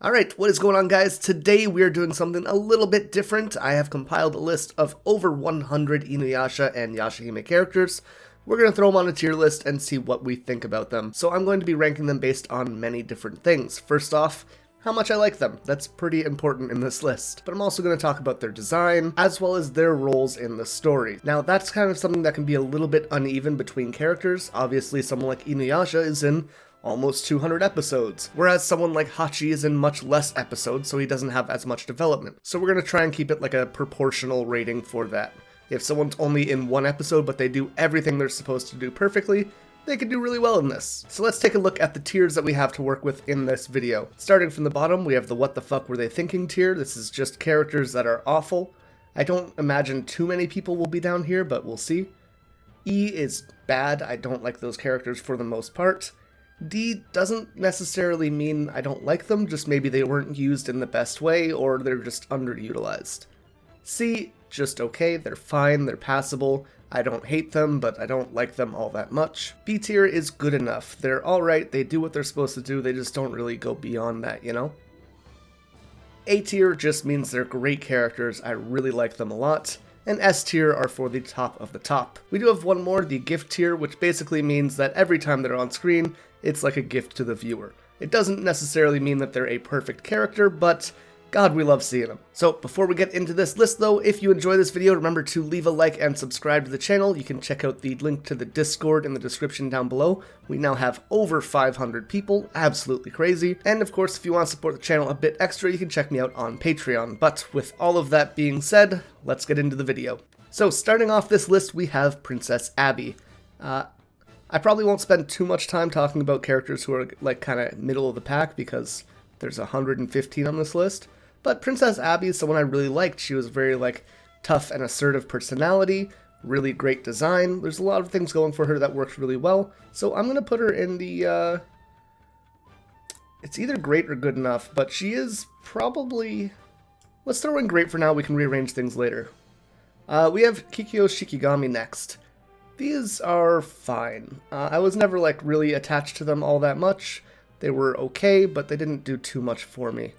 Alright, what is going on, guys? Today we are doing something a little bit different. I have compiled a list of over 100 Inuyasha and Yashahime characters. We're going to throw them on a tier list and see what we think about them. So I'm going to be ranking them based on many different things. First off, how much I like them. That's pretty important in this list. But I'm also going to talk about their design, as well as their roles in the story. Now, that's kind of something that can be a little bit uneven between characters. Obviously, someone like Inuyasha is in almost 200 episodes, whereas someone like Hachi is in much less episodes, so he doesn't have as much development. So we're going to try and keep it like a proportional rating for that. If someone's only in one episode, but they do everything they're supposed to do perfectly, they could do really well in this. So let's take a look at the tiers that we have to work with in this video. Starting from the bottom, we have the what the fuck were they thinking tier. This is just characters that are awful. I don't imagine too many people will be down here, but we'll see. E is bad. I don't like those characters for the most part. D doesn't necessarily mean I don't like them, just maybe they weren't used in the best way, or they're just underutilized. C, just okay, they're fine, they're passable. I don't hate them, but I don't like them all that much. B tier is good enough. They're alright, they do what they're supposed to do, they just don't really go beyond that, you know? A tier just means they're great characters, I really like them a lot. And S tier are for the top of the top. We do have one more, the gift tier, which basically means that every time they're on screen, it's like a gift to the viewer. It doesn't necessarily mean that they're a perfect character, but God, we love seeing them. So before we get into this list though, if you enjoy this video, remember to leave a like and subscribe to the channel. You can check out the link to the Discord in the description down below. We now have over 500 people, absolutely crazy. And of course, if you want to support the channel a bit extra, you can check me out on Patreon. But with all of that being said, let's get into the video. So starting off this list, we have Princess Abby. I probably won't spend too much time talking about characters who are like kind of middle of the pack because there's 115 on this list. But Princess Abby is someone I really liked. She was very like tough and assertive personality, really great design. There's a lot of things going for her that worked really well. So I'm going to put her in the, it's either great or good enough, but she is probably, let's throw in great for now, we can rearrange things later. We have Kikio Shikigami next. These are fine. I was never like really attached to them all that much. They were okay, but they didn't do too much for me.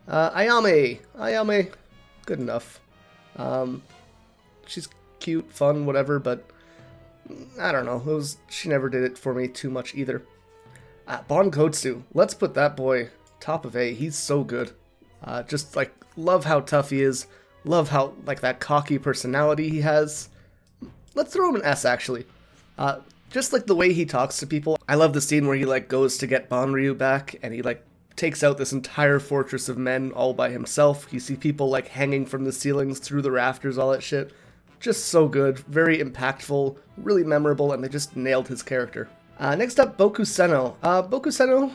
Ayame, good enough. She's cute, fun, whatever, but I don't know. She never did it for me too much either. Genkotsu, let's put that boy top of A. He's so good. Just like love how tough he is. Love how like that cocky personality he has. Let's throw him an S, actually. Just like the way he talks to people. I love the scene where he like goes to get Banryu back, and he like takes out this entire fortress of men all by himself. You see people like hanging from the ceilings, through the rafters, all that shit. Just so good, very impactful, really memorable, and they just nailed his character. Next up, Bokuseno. Bokuseno,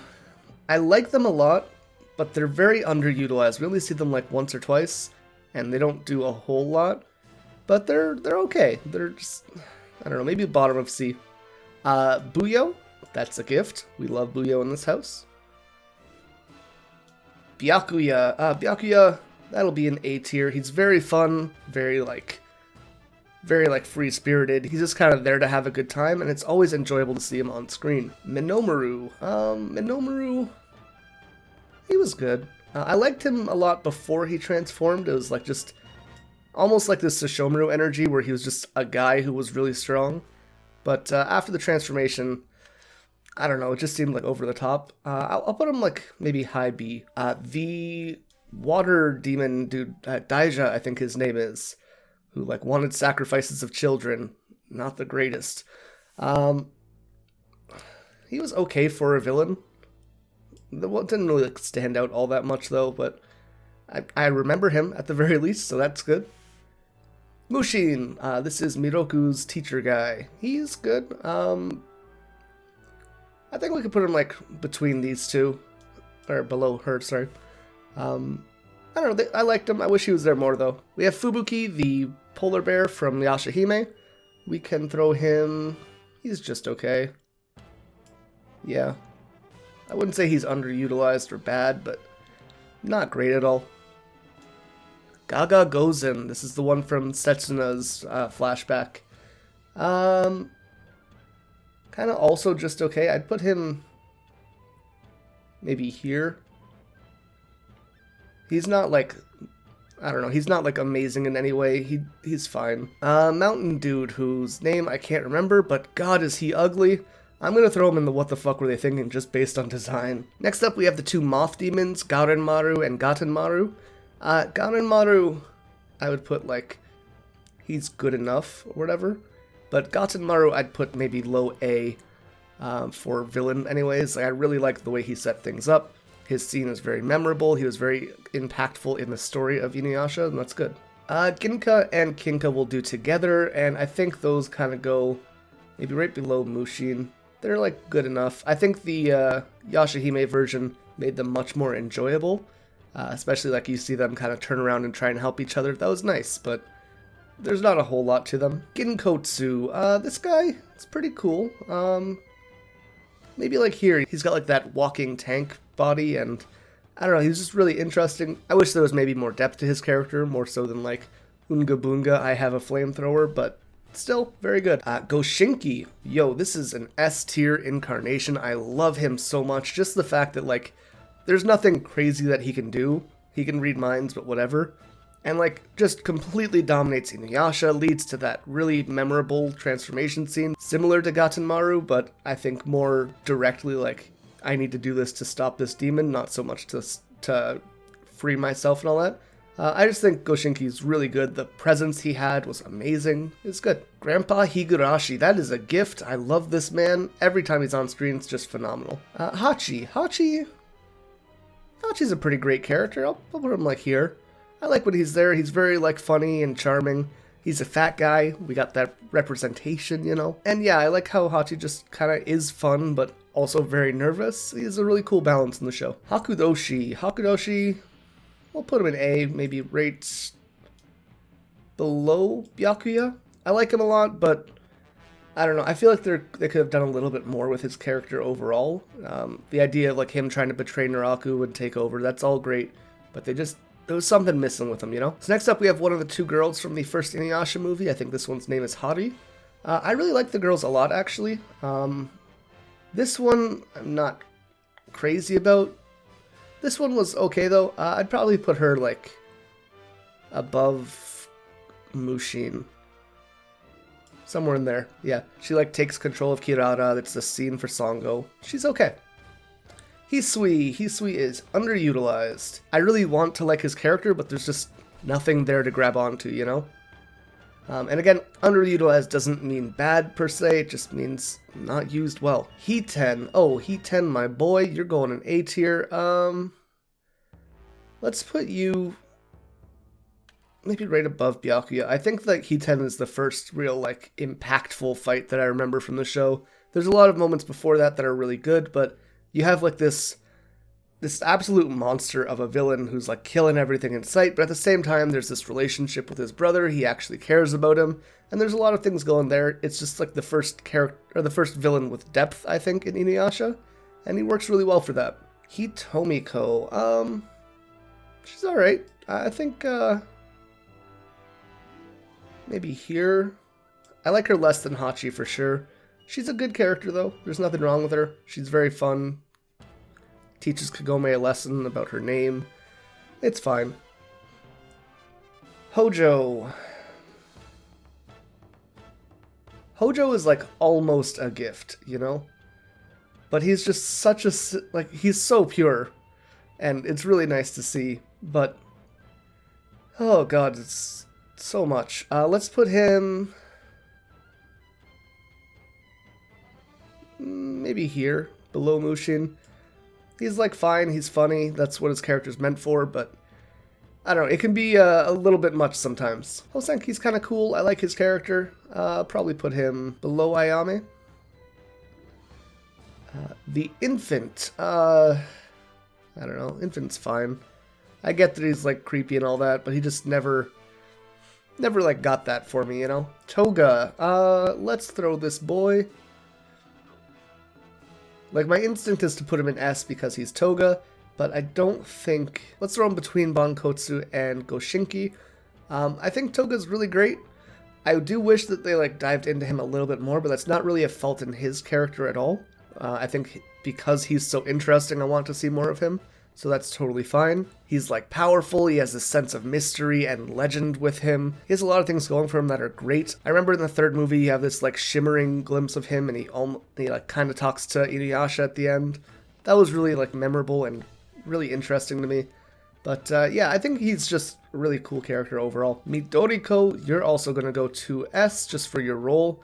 I like them a lot, but they're very underutilized. We only see them like once or twice, and they don't do a whole lot. But they're okay. They're just, I don't know, maybe bottom of C. Buyo, that's a gift. We love Buyo in this house. Byakuya. Byakuya, that'll be an A tier. He's very fun, very free-spirited. He's just kind of there to have a good time, and it's always enjoyable to see him on screen. Minomaru. Minomaru, he was good. I liked him a lot before he transformed. It was like just almost like this Sesshomaru energy where he was just a guy who was really strong. But after the transformation, I don't know, it just seemed like over the top. I'll put him like maybe high B. The water demon dude, Daija, I think his name is, who like wanted sacrifices of children. Not the greatest. He was okay for a villain. Didn't really like, stand out all that much though, but I remember him at the very least, so that's good. Mushin, this is Miroku's teacher guy. He's good. I think we could put him like between these two, or below her, sorry. I don't know, I liked him. I wish he was there more though. We have Fubuki, the polar bear from Yashahime. We can throw him, he's just okay. Yeah. I wouldn't say he's underutilized or bad, but not great at all. Gaga Gozen. This is the one from Setsuna's flashback. Kind of also just okay. I'd put him maybe here. He's not like, I don't know, he's not like amazing in any way. He's fine. Mountain dude whose name I can't remember, but god is he ugly. I'm gonna throw him in the what the fuck were they thinking just based on design. Next up we have the two moth demons, Garenmaru and Gatenmaru. Garenmaru, I would put like, he's good enough or whatever. But Gatenmaru I'd put maybe low A for villain anyways. Like, I really like the way he set things up. His scene is very memorable. He was very impactful in the story of Inuyasha, and that's good. Ginka and Kinka will do together, and I think those kind of go maybe right below Mushin. They're like good enough. I think the Yashahime version made them much more enjoyable, especially like you see them kind of turn around and try and help each other. That was nice, but there's not a whole lot to them. Genkotsu, this guy is pretty cool. Maybe like here, he's got like that walking tank body, and I don't know, he's just really interesting. I wish there was maybe more depth to his character, more so than like Unga Bunga, I have a flamethrower, but still very good. Goshenki, yo, this is an S tier incarnation. I love him so much. Just the fact that like, there's nothing crazy that he can do. He can read minds, but whatever. And like, just completely dominates Inuyasha, leads to that really memorable transformation scene, similar to Gatenmaru, but I think more directly like, I need to do this to stop this demon, not so much to free myself and all that. I just think Goshenki's really good. The presence he had was amazing. It's good. Grandpa Higurashi, that is a gift. I love this man. Every time he's on screen, it's just phenomenal. Hachi's a pretty great character. I'll put him like here. I like when he's there. He's very like funny and charming. He's a fat guy. We got that representation, you know? And yeah, I like how Hachi just kind of is fun, but also very nervous. He's a really cool balance in the show. Hakadoshi, we'll put him in A, maybe rates below Byakuya. I like him a lot, but I don't know. I feel like they could have done a little bit more with his character overall. The idea of like him trying to betray Naraku and take over, that's all great, but there was something missing with him, you know? So next up we have one of the two girls from the first Inuyasha movie. I think this one's name is Hari. I really like the girls a lot, actually. This one I'm not crazy about. This one was okay, though. I'd probably put her, like, above Mushin. Somewhere in there, yeah. She, like, takes control of Kirara. That's the scene for Sango. She's okay. Hisui is underutilized. I really want to like his character, but there's just nothing there to grab onto, you know? And again, underutilized doesn't mean bad per se, it just means not used well. Hiten, Hiten, my boy, you're going in A tier. Let's put you maybe right above Byakuya. I think that Hiten is the first real, like, impactful fight that I remember from the show. There's a lot of moments before that are really good, but you have like this absolute monster of a villain who's like killing everything in sight, but at the same time there's this relationship with his brother. He actually cares about him, and there's a lot of things going there. It's just like the first character, or the first villain with depth, I think, in Inuyasha, and he works really well for that. Hitomiko, she's all right. I think maybe here. I like her less than Hachi for sure. She's a good character, though. There's nothing wrong with her. She's very fun. Teaches Kagome a lesson about her name. It's fine. Hojo. Hojo is, like, almost a gift, you know? But he's just such a... like, he's so pure. And it's really nice to see. But... oh, God, it's so much. Let's put him... maybe here, below Mushin. He's like fine, he's funny, that's what his character's meant for, but I don't know, it can be a little bit much sometimes. Hosenki's kind of cool, I like his character. Probably put him below Ayame. The infant, I don't know, infant's fine. I get that he's like creepy and all that, but he just never like got that for me, you know? Toga, let's throw this boy. Like, my instinct is to put him in S because he's Toga, but I don't think... let's throw him between Genkotsu and Goshenki. I think Toga's really great. I do wish that they, like, dived into him a little bit more, but that's not really a fault in his character at all. I think because he's so interesting, I want to see more of him. so that's totally fine. He's like powerful, he has this sense of mystery and legend with him. He has a lot of things going for him that are great. I remember in the third movie you have this like shimmering glimpse of him and he like kind of talks to Inuyasha at the end. That was really like memorable and really interesting to me. But yeah, I think he's just a really cool character overall. Midoriko, you're also going to go to S just for your role.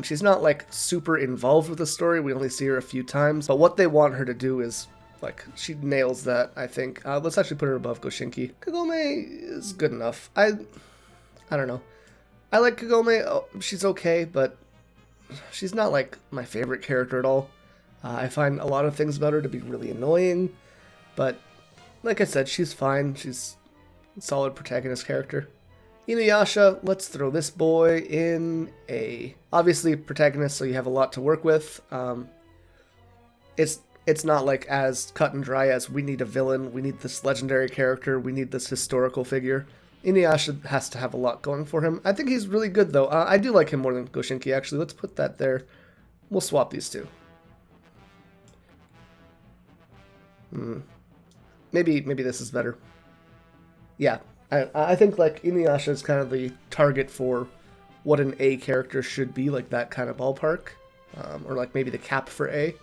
She's not like super involved with the story, we only see her a few times, but what they want her to do is, like, she nails that, I think. Let's actually put her above Goshenki. Kagome is good enough. I don't know. I like Kagome, she's okay, but she's not like my favorite character at all. I find a lot of things about her to be really annoying, but like I said, she's fine. She's a solid protagonist character. Inuyasha, let's throw this boy in A. Obviously protagonist, so you have a lot to work with. It's not like as cut and dry as we need a villain, we need this legendary character, we need this historical figure. Inuyasha has to have a lot going for him. I think he's really good though. I do like him more than Goshenki actually. Let's put that there. We'll swap these two. Maybe this is better. Yeah, I think like Inuyasha is kind of the target for what an A character should be, like that kind of ballpark, or like maybe the cap for A.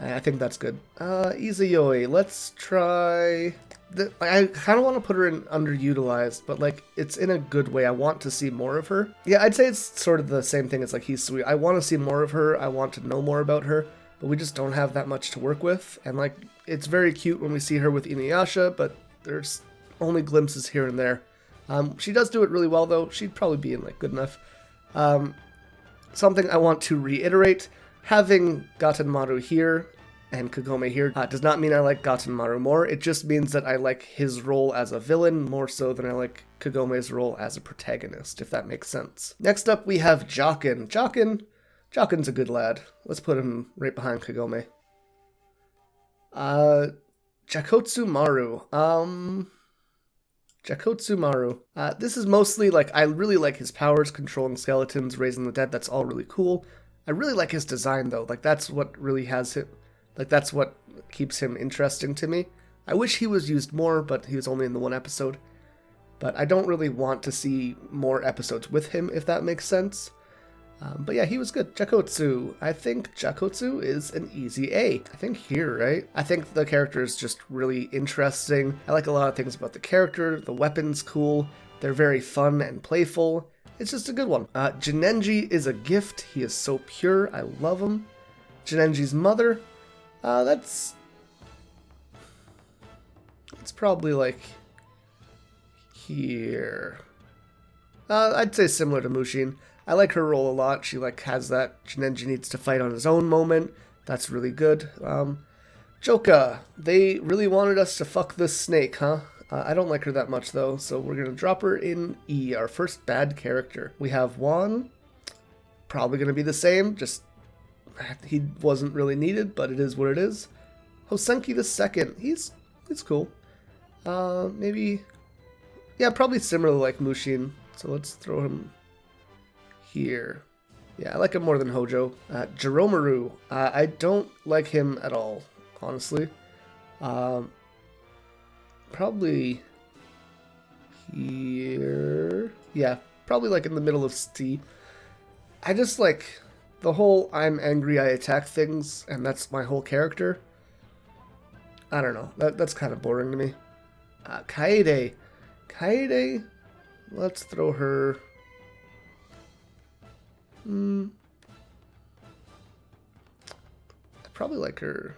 I think that's good. Izuyoi, let's try. I kind of want to put her in underutilized, but like it's in a good way. I want to see more of her. Yeah, I'd say it's sort of the same thing as like Hisui. I want to see more of her. I want to know more about her. But we just don't have that much to work with, and like it's very cute when we see her with Inuyasha, but there's only glimpses here and there. She does do it really well though. She'd probably be in like good enough. Something I want to reiterate, having Gatenmaru here and Kagome here does not mean I like Gatenmaru more. It just means that I like his role as a villain more so than I like Kagome's role as a protagonist, if that makes sense. Next up we have Jokin. Jokin's a good lad. Let's put him right behind Kagome. Jakotsu Maru. Jakotsu Maru. This is mostly like, I really like his powers, controlling skeletons, raising the dead. That's all really cool. I really like his design though. Like that's what really has him, like that's what keeps him interesting to me. I wish he was used more, but he was only in the one episode. But I don't really want to see more episodes with him, if that makes sense. But yeah, he was good. Jakotsu. I think Jakotsu is an easy A. I think here, right? I think the character is just really interesting. I like a lot of things about the character. The weapon's cool. They're very fun and playful. It's just a good one. Jinenji is a gift. He is so pure. I love him. Jinenji's mother. That's probably like here. I'd say similar to Mushin. I like her role a lot. She like has that Jinenji needs to fight on his own moment. That's really good. Joka, they really wanted us to fuck this snake, huh? I don't like her that much though, so we're gonna drop her in E, our first bad character. We have Juan, probably gonna be the same, just he wasn't really needed, but it is what it is. Hosenki the second, he's cool. Maybe, yeah, probably similar like Mushin, so let's throw him here. Yeah, I like him more than Hojo. Jiromaru, I don't like him at all, honestly. Probably here. Yeah, probably like in the middle of C. I just like the whole I'm angry, I attack things, and that's my whole character. I don't know. That's kind of boring to me. Kaede. Kaede, let's throw her. I probably like her.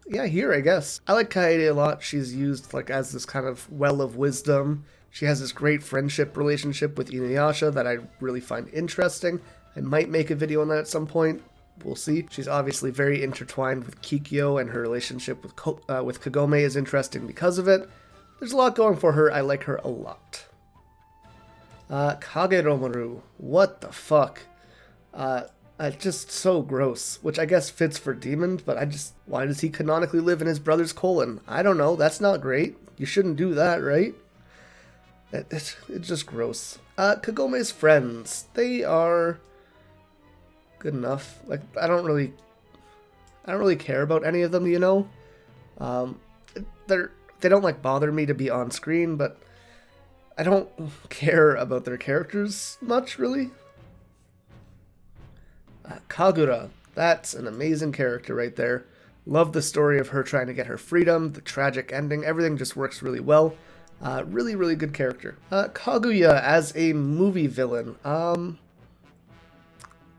Yeah, here, I guess. I like Kaede a lot. She's used like as this kind of well of wisdom. She has this great friendship relationship with Inuyasha that I really find interesting. I might make a video on that at some point. We'll see. She's obviously very intertwined with Kikio, and her relationship with Kagome is interesting because of it. There's a lot going for her. I like her a lot. Kageromaru. What the fuck? Just so gross, which I guess fits for demons, but why does he canonically live in his brother's colon? I don't know, that's not great. You shouldn't do that, right? It's just gross. Kagome's friends, they are good enough. Like, I don't really I don't really care about any of them, you know. They don't like bother me to be on screen, but I don't care about their characters much, really. Kagura, that's an amazing character right there. Love the story of her trying to get her freedom, the tragic ending, everything just works really well. Really, really good character. Kaguya as a movie villain.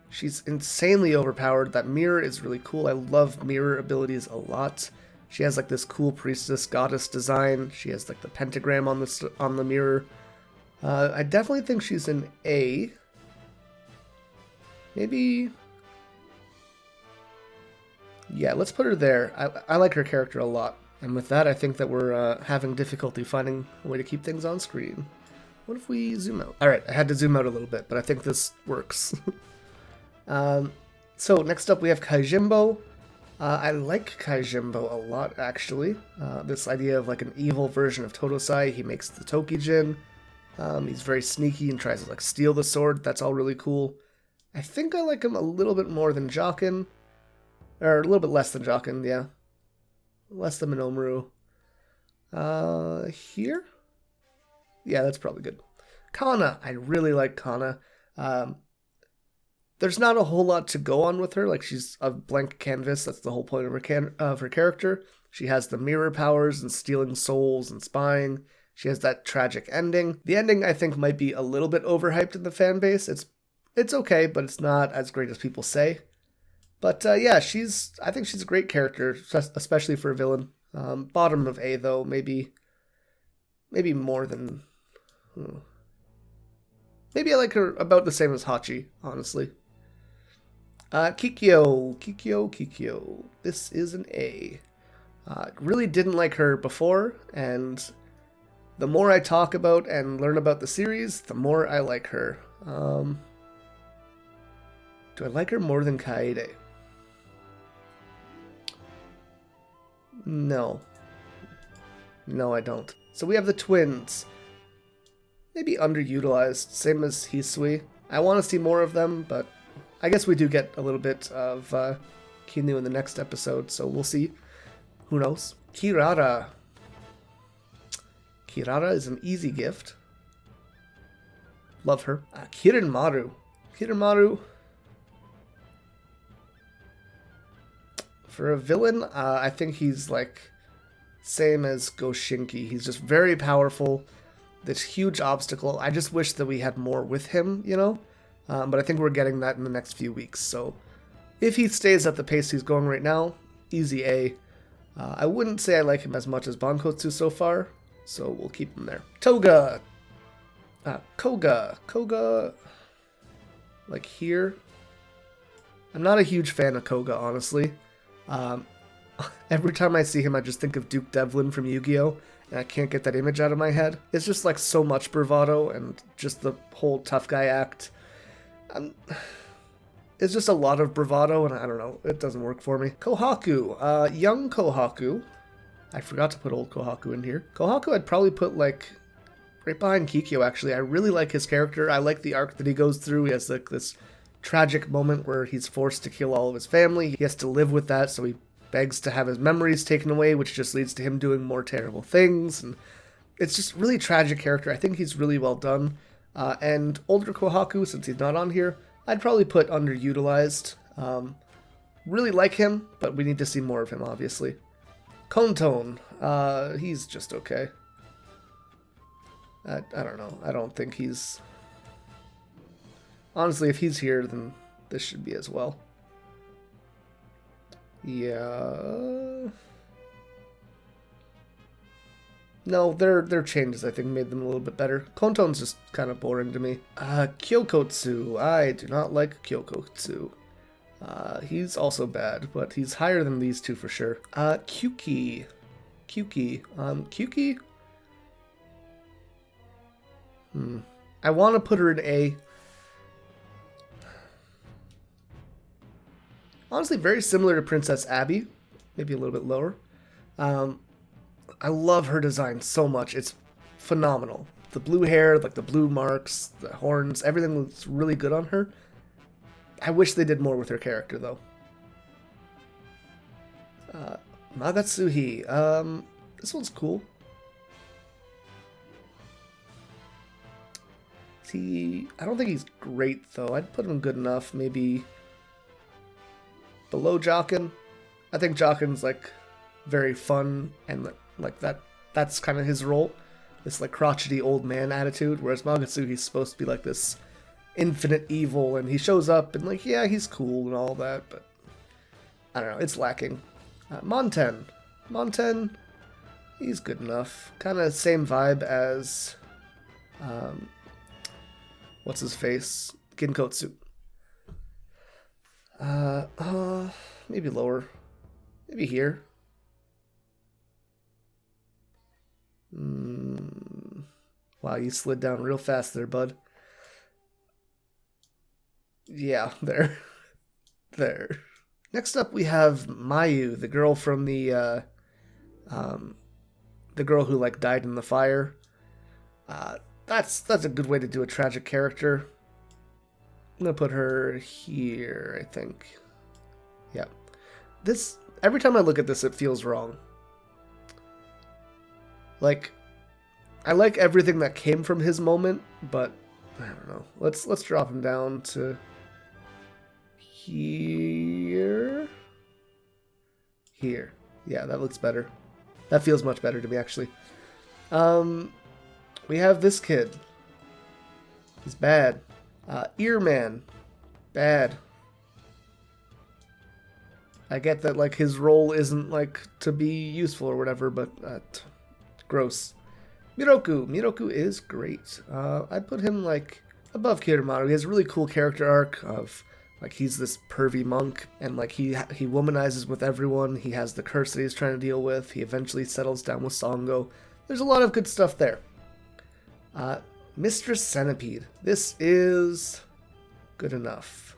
She's insanely overpowered. That mirror is really cool. I love mirror abilities a lot. She has like this cool priestess goddess design. She has like the pentagram on the mirror. I definitely think she's an A. Maybe. Yeah, let's put her there. I like her character a lot. And with that, I think that we're having difficulty finding a way to keep things on screen. What if we zoom out? Alright, I had to zoom out a little bit, but I think this works. So next up we have Kaijimbo. I like Kaijimbo a lot, actually. This idea of like an evil version of Totosai. He makes the Tokijin. He's very sneaky and tries to like steal the sword. That's all really cool. I think I like him a little bit more than Jokin. Or a little bit less than Jokin, yeah. Less than Minomaru. Here? Yeah, that's probably good. Kana. I really like Kana. There's not a whole lot to go on with her. Like, she's a blank canvas. That's the whole point of her character. She has the mirror powers and stealing souls and spying. She has that tragic ending. The ending, I think, might be a little bit overhyped in the fan base. It's okay, but it's not as great as people say. But yeah, I think she's a great character, especially for a villain. Bottom of A, though, maybe more than... Maybe I like her about the same as Hachi, honestly. Kikio. This is an A. Really didn't like her before, and the more I talk about and learn about the series, the more I like her. Do I like her more than Kaede? No. No, I don't. So we have the twins. Maybe underutilized, same as Hisui. I want to see more of them, but I guess we do get a little bit of Kinu in the next episode, so we'll see. Who knows? Kirara. Kirara is an easy gift. Love her. Kirinmaru. For a villain, I think he's like same as Goshenki. He's just very powerful. This huge obstacle. I just wish that we had more with him, you know? But I think we're getting that in the next few weeks. So if he stays at the pace he's going right now, easy A. I wouldn't say I like him as much as Genkotsu so far, so we'll keep him there. Toga. Koga. Like here. I'm not a huge fan of Koga, honestly. Every time I see him, I just think of Duke Devlin from Yu-Gi-Oh! And I can't get that image out of my head. It's just like so much bravado and just the whole tough guy act. It's just a lot of bravado, and I don't know, it doesn't work for me. Kohaku, young Kohaku. I forgot to put old Kohaku in here. Kohaku I'd probably put like right behind Kikio, actually. I really like his character. I like the arc that he goes through. He has like this tragic moment where he's forced to kill all of his family. He has to live with that, so he begs to have his memories taken away, which just leads to him doing more terrible things. And it's just really tragic character. I think he's really well done. And older Kohaku, since he's not on here, I'd probably put underutilized. Really like him, but we need to see more of him, obviously. Kontone, he's just okay. I don't know. I don't think he's... Honestly, if he's here, then this should be as well. Yeah. No, their changes, I think, made them a little bit better. Kontone's just kind of boring to me. Gyokotsu. I do not like Gyokotsu. He's also bad, but he's higher than these two for sure. Kyuki. Kyuki? I want to put her in A. Honestly, very similar to Princess Abby, maybe a little bit lower. I love her design so much. It's phenomenal. The blue hair, like the blue marks, the horns, everything looks really good on her. I wish they did more with her character, though. Nagatsuhi. This one's cool. I don't think he's great, though. I'd put him good enough. Maybe below Jokin. I think Jokin's, like, very fun, and, like, that's kind of his role. This, like, crotchety old man attitude, whereas Nagatsuhi's supposed to be, like, this infinite evil, and he shows up, and, like, yeah, he's cool and all that, but I don't know, it's lacking. Monten. Monten, he's good enough. Kind of same vibe as, what's his face? Genkotsu. Maybe lower. Maybe here. Wow, you slid down real fast there, bud. Yeah, there. There. Next up we have Mayu, the girl from the girl who, like, died in the fire. That's a good way to do a tragic character. I'm gonna put her here, I think. Yeah. This, every time I look at this, it feels wrong. Like, I like everything that came from his moment, but I don't know. Let's drop him down to here. Here. Yeah, that looks better. That feels much better to me, actually. We have this kid. He's bad. Earman. Bad. I get that, like, his role isn't, like, to be useful or whatever, but gross. Miroku. Miroku is great. I'd put him, like, above Kiramaru. He has a really cool character arc of, like, he's this pervy monk, and, like, he womanizes with everyone. He has the curse that he's trying to deal with. He eventually settles down with Sango. There's a lot of good stuff there. Mistress Centipede. This is good enough.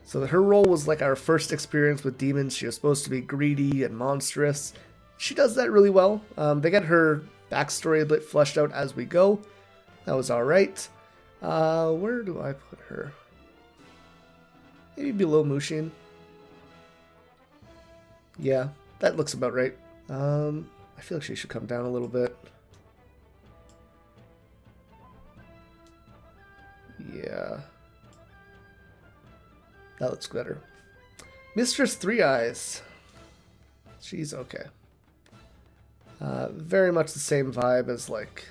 So her role was, like, our first experience with demons. She was supposed to be greedy and monstrous. She does that really well. They get her backstory a bit fleshed out as we go. That was alright. Where do I put her? Maybe below Mushin. Yeah, that looks about right. I feel like she should come down a little bit. Yeah. That looks better. Mistress Three Eyes. She's okay. Very much the same vibe as, like,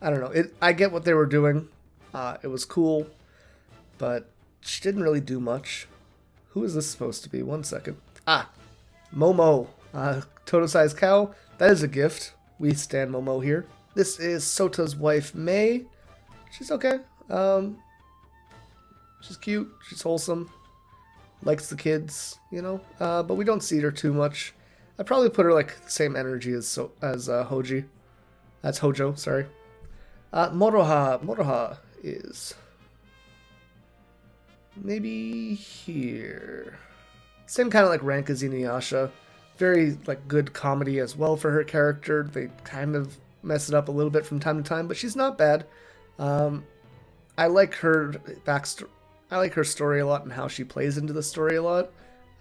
I don't know. I get what they were doing. It was cool, but she didn't really do much. Who is this supposed to be? 1 second. Momo. Toto-sized cow. That is a gift. We stand Momo here. This is Sota's wife, May. She's okay. She's cute. She's wholesome. Likes the kids, you know. But we don't see her too much. I'd probably put her, like, the same energy as Hoji. That's Hojo, sorry. Moroha. Moroha is maybe here. Same kind of, like, rank as Inuyasha. Very, like, good comedy as well for her character. They kind of mess it up a little bit from time to time, but she's not bad. I like her backstory. I like her story a lot and how she plays into the story a lot.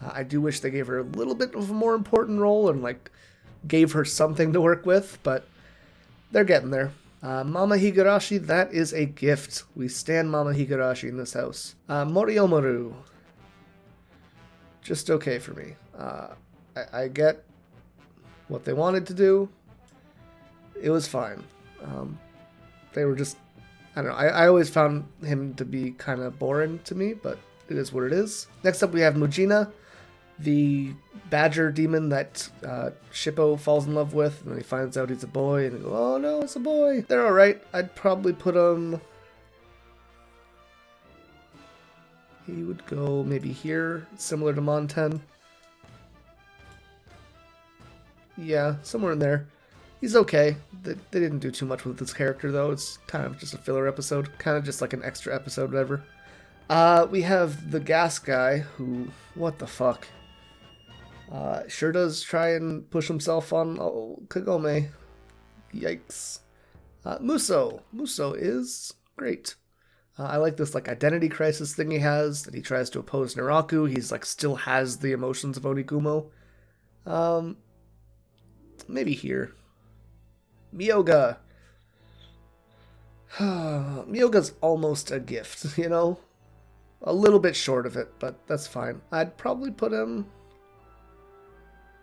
I do wish they gave her a little bit of a more important role and, like, gave her something to work with, but they're getting there. Mama Higurashi, that is a gift. We stand Mama Higurashi in this house. Moriomaru. Just okay for me. I get what they wanted to do. It was fine. They were just, I don't know, I always found him to be kind of boring to me, but it is what it is. Next up we have Mujina, the badger demon that Shippo falls in love with, and then he finds out he's a boy, and they go, oh no, it's a boy. They're alright. I'd probably put him, he would go maybe here, similar to Monten. Yeah, somewhere in there. He's okay. They didn't do too much with this character, though. It's kind of just a filler episode. Kind of just like an extra episode, whatever. We have the gas guy who... What the fuck? Sure does try and push himself on Kagome. Yikes. Muso. Muso is great. I like this like identity crisis thing he has, that he tries to oppose Naraku. He's like still has the emotions of Onigumo. Maybe here. Myoga. Myoga's almost a gift, you know? A little bit short of it, but that's fine. I'd probably put him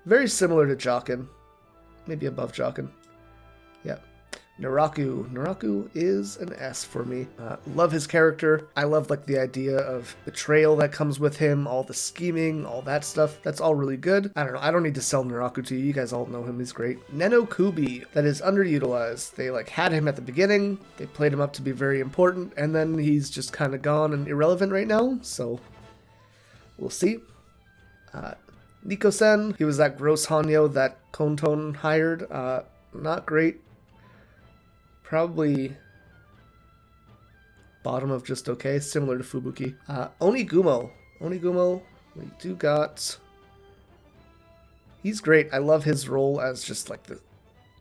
very similar to Jokin. Maybe above Jokin. Yeah. Naraku. Naraku is an S for me. Love his character. I love like the idea of betrayal that comes with him, all the scheming, all that stuff. That's all really good. I don't know. I don't need to sell Naraku to you. You guys all know him. He's great. Nenokubi. That is underutilized. They like had him at the beginning. They played him up to be very important, and then he's just kind of gone and irrelevant right now. So we'll see. Niko-sen. He was that gross Hanyo that Konton hired. Not great. Probably bottom of just okay, similar to Fubuki. Onigumo. Onigumo, we do got... He's great. I love his role as just like the...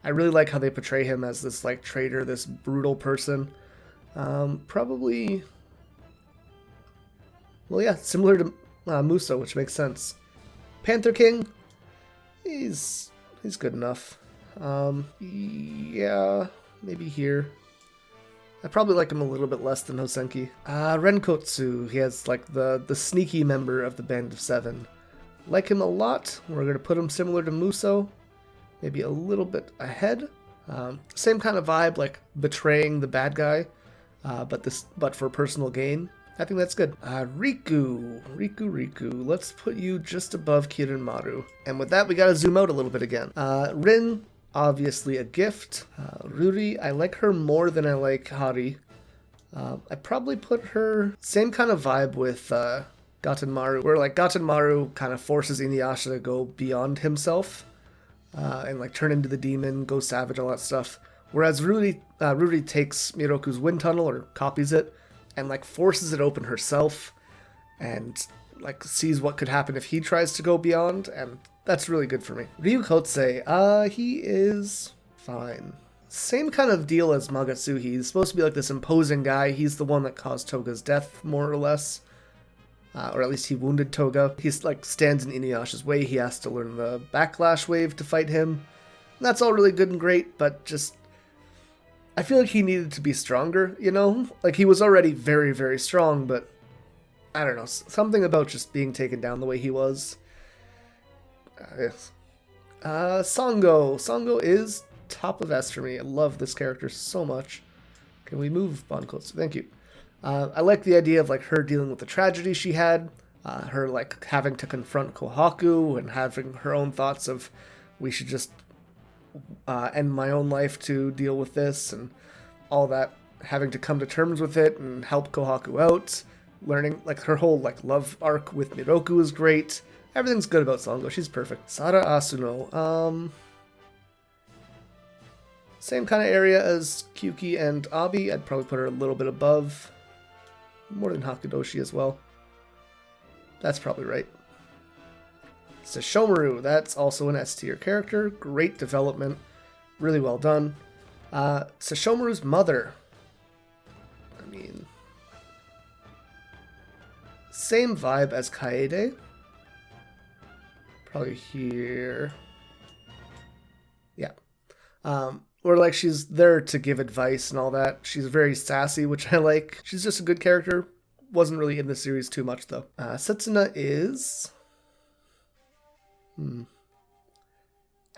I really like how they portray him as this like traitor, this brutal person. Probably... Well, yeah, similar to Muso, which makes sense. Panther King. He's good enough. Yeah... Maybe here. I probably like him a little bit less than Hosenki. Renkotsu. He has like the sneaky member of the Band of Seven. Like him a lot. We're going to put him similar to Muso. Maybe a little bit ahead. Same kind of vibe, like betraying the bad guy, but for personal gain. I think that's good. Riku. Let's put you just above Kirinmaru. And with that, we gotta zoom out a little bit again. Rin. Obviously a gift. Ruri, I like her more than I like Hari. I'd probably put her same kind of vibe with Gatenmaru, where like Gatenmaru kind of forces Inuyasha to go beyond himself and like turn into the demon, go savage, all that stuff. Whereas Ruri takes Miroku's wind tunnel or copies it and like forces it open herself and like sees what could happen if he tries to go beyond, and that's really good for me. Ryukotse, he is fine. Same kind of deal as Nagatsuhi. He's supposed to be like this imposing guy. He's the one that caused Toga's death, more or less. Or at least he wounded Toga. He's like stands in Inuyasha's way. He has to learn the backlash wave to fight him. And that's all really good and great, but just... I feel like he needed to be stronger, you know? Like he was already very, very strong, but... I don't know, something about just being taken down the way he was. Yes. Sango. Sango is top of S for me. I love this character so much. Can we move Genkotsu? Thank you. I like the idea of like her dealing with the tragedy she had, her like having to confront Kohaku and having her own thoughts of we should just end my own life to deal with this and all that, having to come to terms with it and help Kohaku out. Learning, like, her whole, like, love arc with Miroku is great. Everything's good about Sango. She's perfect. Sada Asuno. Same kind of area as Kyuki and Abi. I'd probably put her a little bit above. More than Hakadoshi as well. That's probably right. Sesshomaru. That's also an S-tier character. Great development. Really well done. Sesshomaru's mother. I mean... Same vibe as Kaede. Probably here. Yeah. Or like she's there to give advice and all that. She's very sassy, which I like. She's just a good character. Wasn't really in the series too much though. Setsuna is...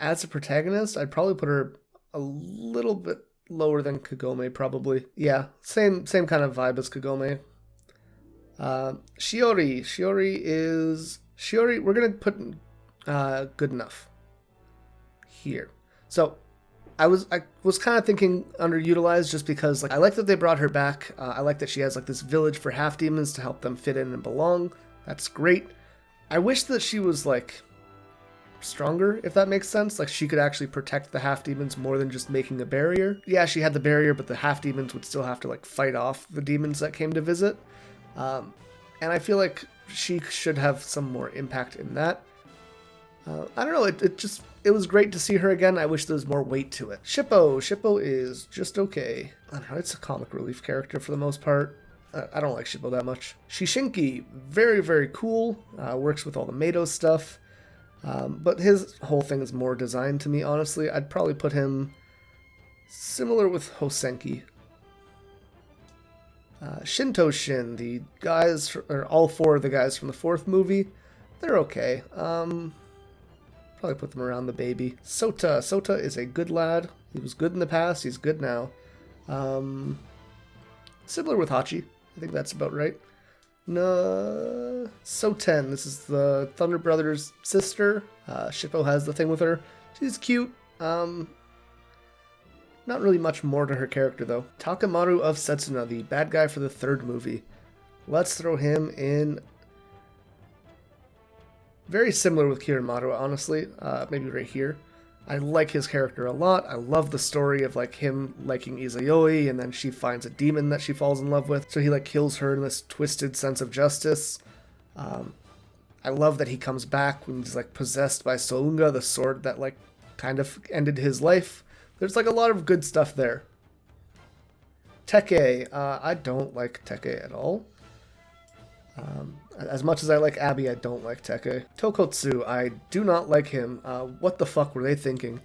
As a protagonist, I'd probably put her a little bit lower than Kagome, probably. Yeah, same kind of vibe as Kagome. Shiori. Shiori, we're gonna put good enough here. So I was kind of thinking underutilized just because like I like that they brought her back. I like that she has like this village for half demons to help them fit in and belong. That's great. I wish that she was like stronger, if that makes sense. Like she could actually protect the half demons more than just making a barrier. Yeah, she had the barrier, but the half demons would still have to like fight off the demons that came to visit. And I feel like she should have some more impact in that. I don't know, it was great to see her again. I wish there was more weight to it. Shippo is just okay. I don't know, it's a comic relief character for the most part. I don't like Shippo that much. Shishinki, very, very cool. Works with all the Mado stuff. But his whole thing is more designed to me, honestly. I'd probably put him similar with Hosenki. Shinto Shin, the guys, or all four of the guys from the fourth movie, they're okay. Probably put them around the baby. Sota is a good lad. He was good in the past, he's good now. Similar with Hachi, I think that's about right. No, Soten, this is the Thunder Brothers' sister. Shippo has the thing with her. She's cute. Not really much more to her character, though. Takamaru of Setsuna, the bad guy for the third movie. Let's throw him in. Very similar with Kiramaru, honestly. Maybe right here. I like his character a lot. I love the story of like him liking Izayoi, and then she finds a demon that she falls in love with. So he like kills her in this twisted sense of justice. I love that he comes back when he's like possessed by Sounga, the sword that like kind of ended his life. There's like a lot of good stuff there. Teke, I don't like Teke at all. As much as I like Abby, I don't like Teke. Tokotsu, I do not like him. What the fuck were they thinking?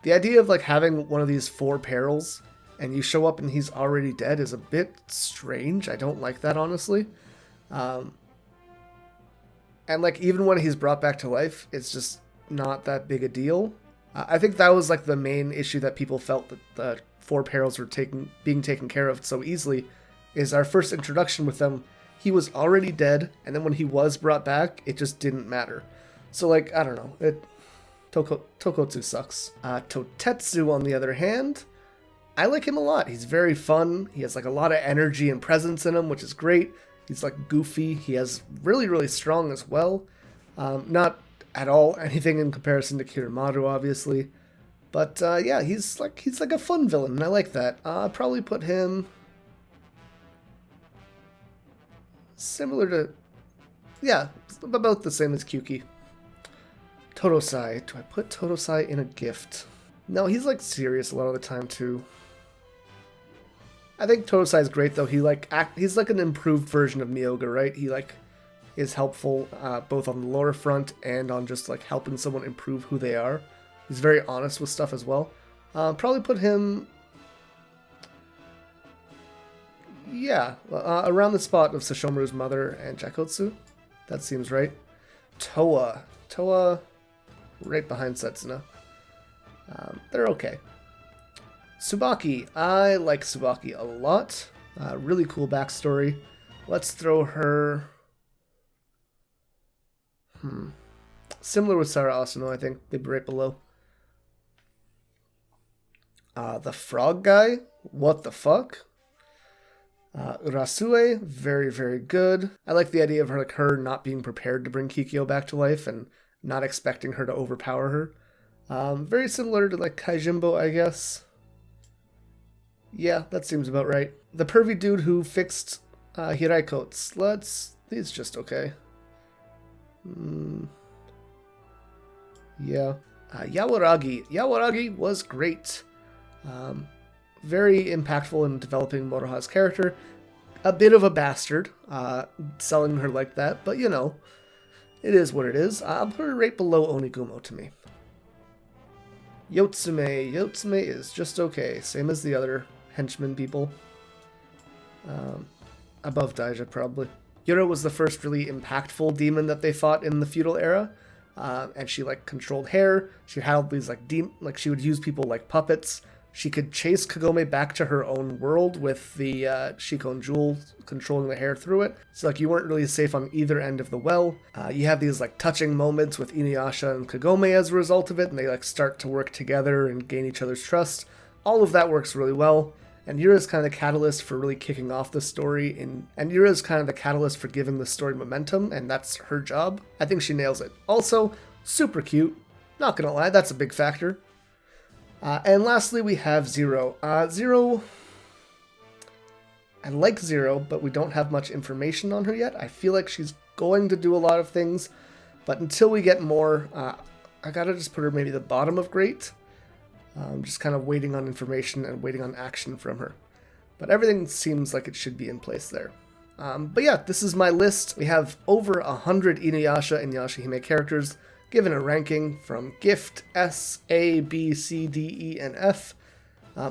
The idea of like having one of these four perils and you show up and he's already dead is a bit strange. I don't like that, honestly. And like even when he's brought back to life, it's just not that big a deal. I think that was like the main issue that people felt that the four perils were being taken care of so easily, is our first introduction with them. He was already dead, and then when he was brought back, it just didn't matter. So like, I don't know, Tokotsu sucks. Totetsu, on the other hand, I like him a lot. He's very fun. He has like a lot of energy and presence in him, which is great. He's like goofy. He has really, really strong as well. Not at all anything in comparison to Kiramaru, obviously. But yeah, he's like a fun villain, and I like that. I'll probably put him similar to, yeah, about the same as Kyuki. Totosai. Do I put Totosai in a gift? No, he's like serious a lot of the time too. I think Totosai is great though. He's like an improved version of Miyoga, right? He like is helpful both on the lore front and on just like helping someone improve who they are. He's very honest with stuff as well. Probably put him, yeah, around the spot of Sashomaru's mother and Jakotsu. That seems right. Toa, right behind Setsuna. They're okay. Tsubaki, I like Tsubaki a lot. Really cool backstory. Let's throw her. Similar with Sara Asano, I think. They'd be right below. The frog guy? What the fuck? Urasue, very, very good. I like the idea of her not being prepared to bring Kikio back to life and not expecting her to overpower her. Very similar to like Kaijimbo, I guess. Yeah, that seems about right. The pervy dude who fixed Hiraiko's. He's just okay. Yeah. Yawaragi. Yawaragi was great. Very impactful in developing Moroha's character. A bit of a bastard, selling her like that, but you know, it is what it is. I'll put her right below Onigumo to me. Yotsume. Yotsume is just okay, same as the other henchmen people. Above Daija, probably. Yura was the first really impactful demon that they fought in the feudal era, and she like controlled hair. She had these like she would use people like puppets. She could chase Kagome back to her own world with the Shikon Jewel controlling the hair through it. So like you weren't really safe on either end of the well. You have these like touching moments with Inuyasha and Kagome as a result of it, and they like start to work together and gain each other's trust. All of that works really well. And Yura's kind of the catalyst for really kicking off the story, and Yura's kind of the catalyst for giving the story momentum, and that's her job. I think she nails it. Also, super cute. Not gonna lie, that's a big factor. And lastly, we have Zero. Zero, I like Zero, but we don't have much information on her yet. I feel like she's going to do a lot of things, but until we get more, I gotta just put her maybe the bottom of great. Just kind of waiting on information and waiting on action from her. But everything seems like it should be in place there. But yeah, this is my list. We have over 100 Inuyasha and Yashahime characters, given a ranking from Gift, S, A, B, C, D, E, and F.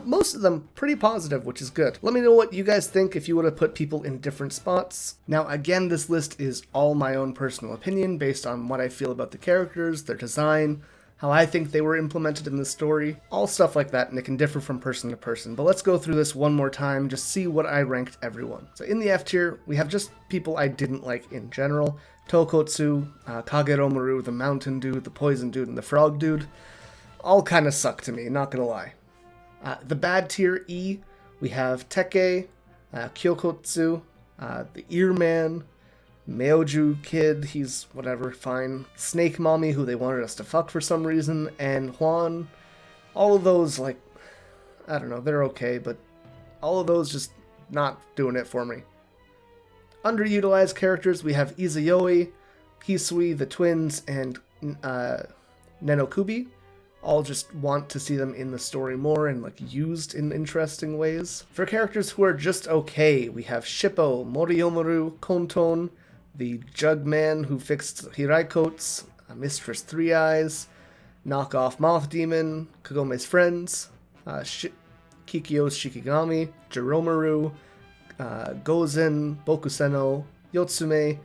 Most of them pretty positive, which is good. Let me know what you guys think if you would have put people in different spots. Now, again, this list is all my own personal opinion based on what I feel about the characters, their design, how I think they were implemented in the story, all stuff like that, and it can differ from person to person. But let's go through this one more time, just see what I ranked everyone. So in the F tier, we have just people I didn't like in general. Tokotsu, Kageromaru, the mountain dude, the poison dude, and the frog dude. All kind of suck to me, not gonna lie. The bad tier E, we have Teke, Kyokotsu, the Earman, Meoju Kid, he's whatever, fine. Snake Mommy, who they wanted us to fuck for some reason, and Juan. All of those, like, I don't know, they're okay, but all of those just not doing it for me. Underutilized characters, we have Izayoi, Hisui, the twins, and Nenokubi. All just want to see them in the story more and like used in interesting ways. For characters who are just okay, we have Shippo, Moriyomaru, Konton, the Jugman who fixed Hiraikots, Mistress Three Eyes, Knockoff Moth Demon, Kagome's friends, Kikio's Shikigami, Jiromaru, Gozen, Bokuseno, Yotsume,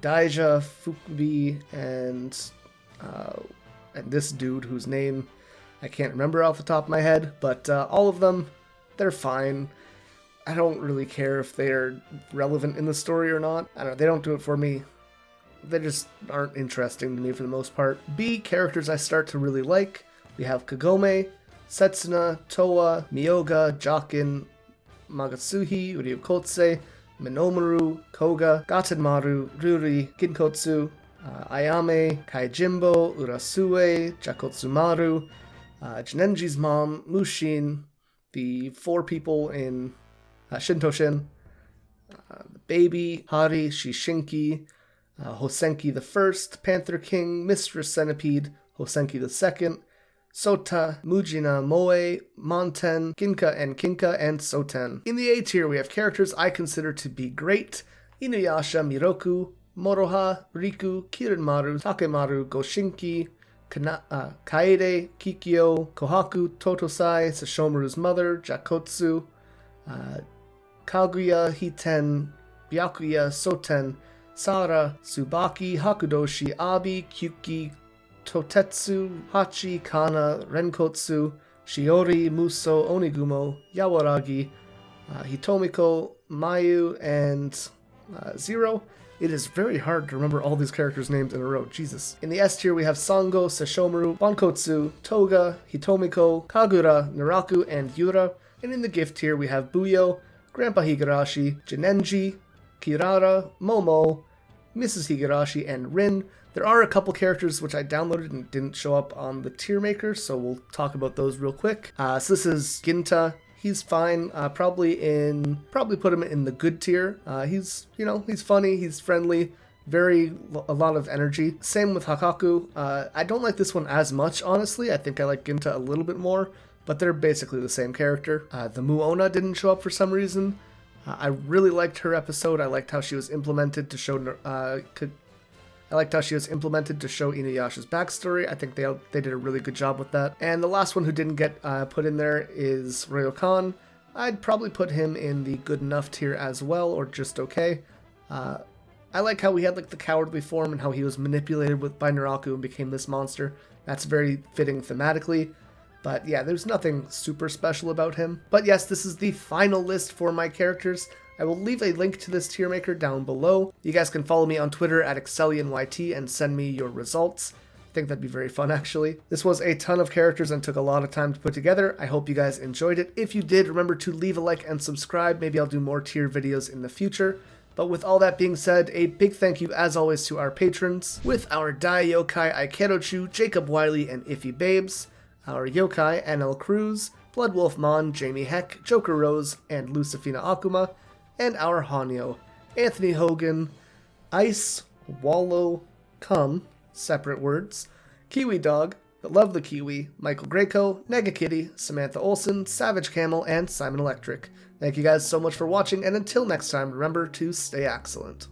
Daija, Fukubi, and this dude whose name I can't remember off the top of my head, but all of them, they're fine. I don't really care if they're relevant in the story or not. I don't know, they don't do it for me. They just aren't interesting to me for the most part. B, characters I start to really like. We have Kagome, Setsuna, Towa, Miyoga, Jokin, Nagatsuhi, Ryokotse, Minomaru, Koga, Gatenmaru, Ruri, Genkotsu, Ayame, Kaijimbo, Urasue, Jakotsumaru, Jinenji's mom, Mushin, the 4 people in Shintoshin, the baby, Hari, Shishinki, Hosenki the First, Panther King, Mistress Centipede, Hosenki the Second, Sota, Mujina, Moe, Monten, Ginka and Kinka, and Soten. In the A tier, we have characters I consider to be great: Inuyasha, Miroku, Moroha, Riku, Kirinmaru, Takamaru, Goshenki, Kaede, Kikio, Kohaku, Totosai, Sashomaru's mother, Jakotsu, Kaguya, Hiten, Byakuya, Soten, Sara, Tsubaki, Hakadoshi, Abi, Kyuki, Totetsu, Hachi, Kana, Renkotsu, Shiori, Muso, Onigumo, Yawaragi, Hitomiko, Mayu, and Zero. It is very hard to remember all these characters' names in a row, Jesus. In the S tier, we have Sango, Sashomaru, Genkotsu, Toga, Hitomiko, Kagura, Naraku, and Yura. And in the gift tier, we have Buyo, Grandpa Higurashi, Jinenji, Kirara, Momo, Mrs. Higurashi, and Rin. There are a couple characters which I downloaded and didn't show up on the tier maker, so we'll talk about those real quick. So this is Ginta. He's fine. Probably put him in the good tier. He's funny. He's friendly. A lot of energy. Same with Hakaku. I don't like this one as much, honestly. I think I like Ginta a little bit more, but they're basically the same character. The Muona didn't show up for some reason. I really liked her episode. I liked how she was implemented to show Inuyasha's backstory. I think they did a really good job with that. And the last one who didn't get put in there is Ryokan. I'd probably put him in the good enough tier as well, or just okay. I like how he had like the cowardly form and how he was manipulated by Naraku and became this monster. That's very fitting thematically. But yeah, there's nothing super special about him. But yes, this is the final list for my characters. I will leave a link to this tier maker down below. You guys can follow me on Twitter at AxelBeats and send me your results. I think that'd be very fun, actually. This was a ton of characters and took a lot of time to put together. I hope you guys enjoyed it. If you did, remember to leave a like and subscribe. Maybe I'll do more tier videos in the future. But with all that being said, a big thank you as always to our patrons, with our Dai Yokai Aikerochu, Jacob Wiley, and Iffy Babes, our Yokai NL Cruz, Bloodwolf Mon, Jamie Heck, Joker Rose, and Lucifina Akuma, and our Hanyo, Anthony Hogan, Ice, Wallow, Cum, separate words, Kiwi Dog, The Love the Kiwi, Michael Greco, Nega Kitty, Samantha Olsen, Savage Camel, and Simon Electric. Thank you guys so much for watching, and until next time, remember to stay excellent.